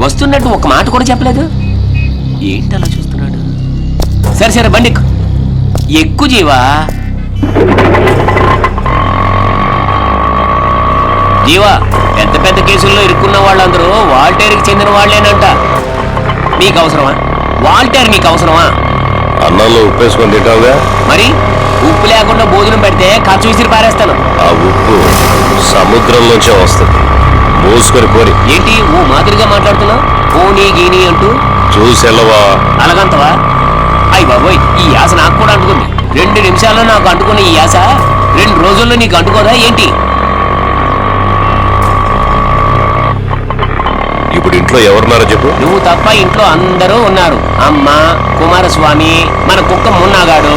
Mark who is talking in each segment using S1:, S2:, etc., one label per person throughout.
S1: వస్తున్నట్టు ఒక మాట కూడా చెప్పలేదు. ఏంటి అలా చూస్తున్నాడు? సరే సరే బండి ఎక్కు జీవా. జీవా, పెద్ద పెద్ద కేసుల్లో ఇరుక్కున్న వాళ్ళందరూ వాల్టేర్కి చెందిన వాళ్ళేనంట. నీకు అవసరమా? వాల్టేర్ నీకు అవసరమా?
S2: అన్నంలో ఉప్పు వేసుకొని తింటావుగా.
S1: మరి ఉప్పు లేకుండా భోజనం పెడితే ఖర్చు విసిరి పారేస్తాను.
S2: ఆ ఉప్పు సముద్రంలోంచే వస్తుంది, మూసుకొని పోని.
S1: ఏంటి ఓ మాదిరిగా మాట్లాడుతున్నావు? పోనీ గీని అంటూ
S2: చూసెళ్ళవా.
S1: అలాగంతవా? అయ్యి బాబోయ్, ఈ యాస నాకు కూడా అంటుకుంది. 2 నిమిషాల్లో నాకు అంటుకున్న ఈ యాస 2 రోజుల్లో నీకు అంటుకోదా ఏంటి?
S2: ఇప్పుడు ఇంట్లో ఎవరున్నారో చెప్పు.
S1: నువ్వు తప్ప ఇంట్లో అందరూ ఉన్నారు. అమ్మ, కుమారస్వామి, మన కుక్క మున్నాగాడు.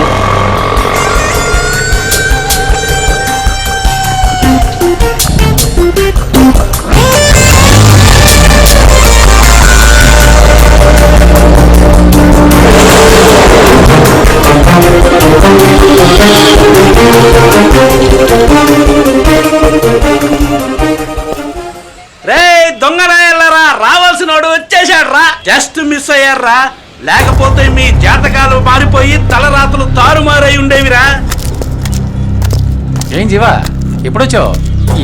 S3: రే దొంగరాయల్లారా, రావాల్సినోడు వచ్చేసాడు రా. జస్ట్ మిస్ అయ్యారా, లేకపోతే మీ జాతకాలు మారిపోయి తలరాతలు తారుమారై ఉండేవిరా.
S4: ఏం జీవా, ఎప్పుడొచ్చావు?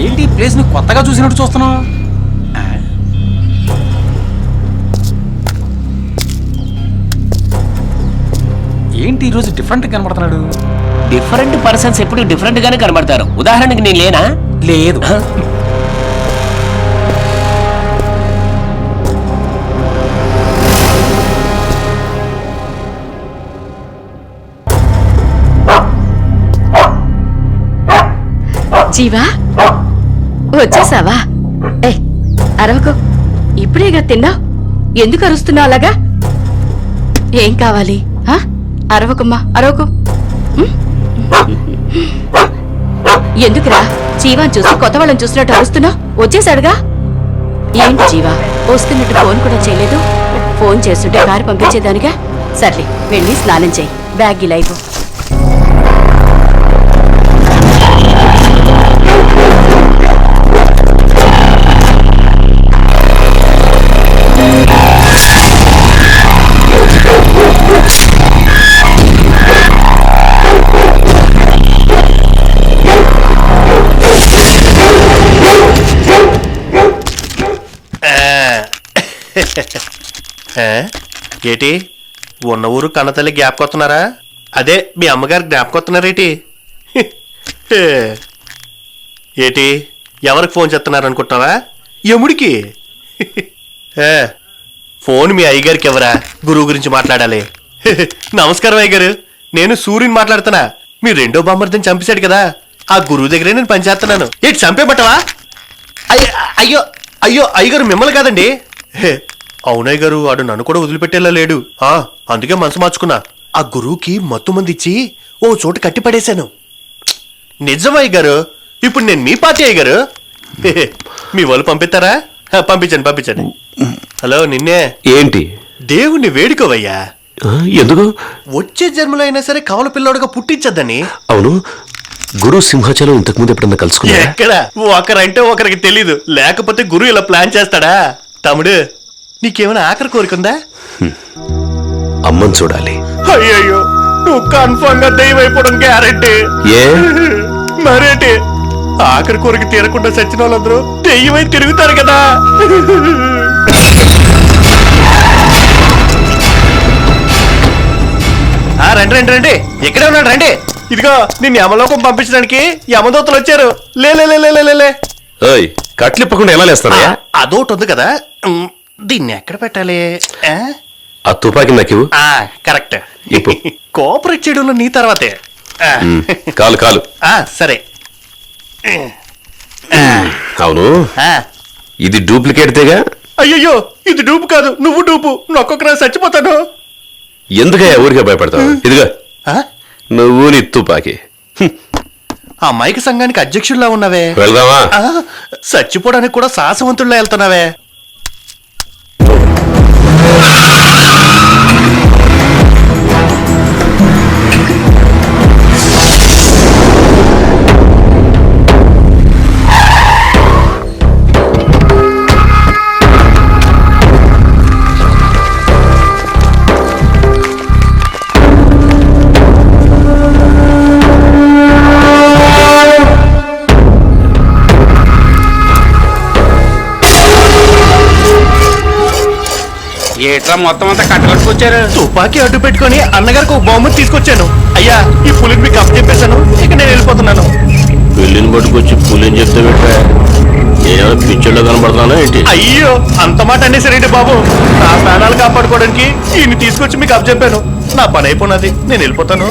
S4: ఏంటి ప్లేస్ ని కొత్తగా చూసినట్టు చూస్తున్నావు? ఏంటి ఈరోజు డిఫరెంట్ కనబడుతున్నాడు?
S1: డిఫరెంట్ పర్సన్స్ ఎప్పుడు డిఫరెంట్ గానే కనబడతారు. ఉదాహరణకి నేను లేనా?
S4: లేదు.
S5: జీవా, వచ్చేసావా? ఏ అరవకు, ఇప్పుడేగా తిన్నావు. ఎందుకు అరుస్తున్నావు అలాగా? ఏం కావాలి? అరవకుమ్మా, అరవకు. ఎందుకురా జీవాన్ చూసి కొత్త వాళ్ళని చూసినట్టు అరుస్తున్నావు? వచ్చేసాడుగా. ఏంటి జీవా, వస్తున్నట్టు ఫోన్ కూడా చేయలేదు? ఫోన్ చేస్తుంటే కారు పంపించేదానిగా. సర్లే, వెళ్ళి స్నానం చేయి, బ్యాగ్ ఇలా ఇవ్వు.
S6: ఏటి ఉన్న ఊరు కన్నతల్లి జ్ఞాపకొస్తున్నారా? అదే మీ అమ్మగారు జ్ఞాపకొస్తున్నారేటి? ఏటి ఎవరికి ఫోన్ చేస్తున్నారు అనుకుంటున్నావా? యముడికి. ఫోన్ మీ అయ్యగారికి ఎవరా? గురువు గురించి మాట్లాడాలి. నమస్కారం అయ్యగారు, నేను సూర్యుని మాట్లాడుతున్నా. మీ 2వ బామ్మర్దిని చంపేశాడు కదా, ఆ గురువు దగ్గరే నేను పనిచేస్తున్నాను. ఏంటి చంపేబట్టవా? అయ్యో అయ్యో అయ్యగారు, మిమ్మల్ని కాదండి. అవునయ్య గారు, వాడు నన్ను కూడా వదిలిపెట్టేలా లేడు. అందుకే మనసు మార్చుకున్నా. ఆ గురువుకి మత్తు మంది ఇచ్చి ఓ చోట కట్టి పడేశాను. నిజమయ్య గారు, ఇప్పుడు నేను మీ పార్టీ అయ్య గారు. మీ వాళ్ళు పంపిస్తారా? పంపించండి పంపించండి. హలో, నిన్నే.
S2: ఏంటి?
S6: దేవుణ్ణి వేడుకోవయ్యా.
S2: ఎందుకు?
S6: వచ్చే జన్మలో అయినా సరే కవల పిల్లోడుగా పుట్టించద్దని.
S2: అవును, గురు సింహాచలం ఇంతకు ముందు ఎప్పుడన్నా కలుసుకున్నా?
S6: ఎక్కడ? ఒకరంటే ఒకరికి తెలీదు, లేకపోతే గురువు ఇలా ప్లాన్ చేస్తాడా? తమ్ముడు, నీకేమైనా ఆఖరి కోరికుందా?
S2: అమ్మని చూడాలి.
S6: అయ్యయ్యో, నువ్వు కన్ఫర్మ్ గా దెయ్యం అయిపోవడం గ్యారెంటీ.
S2: ఏ
S6: మరేంటి, ఆఖరి కోరిక తీరకుండా చచ్చిన వాళ్ళందరూ దెయ్యమై తిరుగుతారు కదా. రండి రండి రండి, ఇక్కడే ఉన్నాడు రండి. ఇదిగో నిన్ను యమలోకం పంపించడానికి యమదూతలు వచ్చారు. లే
S2: కట్లిప్పకుండా ఎలా లేస్తానా?
S6: అదొకటి ఉంది కదా, దీన్ని ఎక్కడ పెట్టాలి?
S2: ఆ తుపాకి నాకు
S6: కరెక్ట్.
S2: ఇప్పుడు
S6: కోఆపరేట్ చేయడంలో నీ తర్వాతే.
S2: కాలు కాలు.
S6: సరే.
S2: అవును, ఇది డూప్లికేట్ తేగా?
S6: అయ్యయ్యో, ఇది డూపు కాదు, నువ్వు డూపు. నొక్కొక్కరా చచ్చిపోతాను.
S2: ఎందుకయ్యా ఊరికే భయపడతావు? ఇదిగా నువ్వు నీ తుపాకి.
S6: ఆ మైక్ సంఘానికి అధ్యక్షుల్లా ఉన్నావే.
S2: వెళ్దామా?
S6: చచ్చిపోవడానికి కూడా సాహసవంతుల్లా వెళ్తున్నావే.
S3: ఏట్రా మొత్తం అంతా కట్టగట్టుకొచ్చారు.
S6: తుపాకీ అడ్డు పెట్టుకొని అన్నగారికి ఒక బహుమతి తీసుకొచ్చాను. అయ్యా ఈ పులిని మీకు అప్పచెప్పేశాను, ఇక నేను వెళ్ళిపోతున్నాను.
S2: పెళ్లిని పట్టుకొచ్చి పులిని చెప్తే పెట్టా నేను పిక్చర్లో కనబడతానా ఏంటి?
S6: అయ్యో అంత మాట అనేసరేంటి బాబు, నా ప్రాణాలు కాపాడుకోవడానికి ఈయన్ని తీసుకొచ్చి మీకు అప్పచెప్పాను. నా పని అయిపోయినది, నేను వెళ్ళిపోతాను.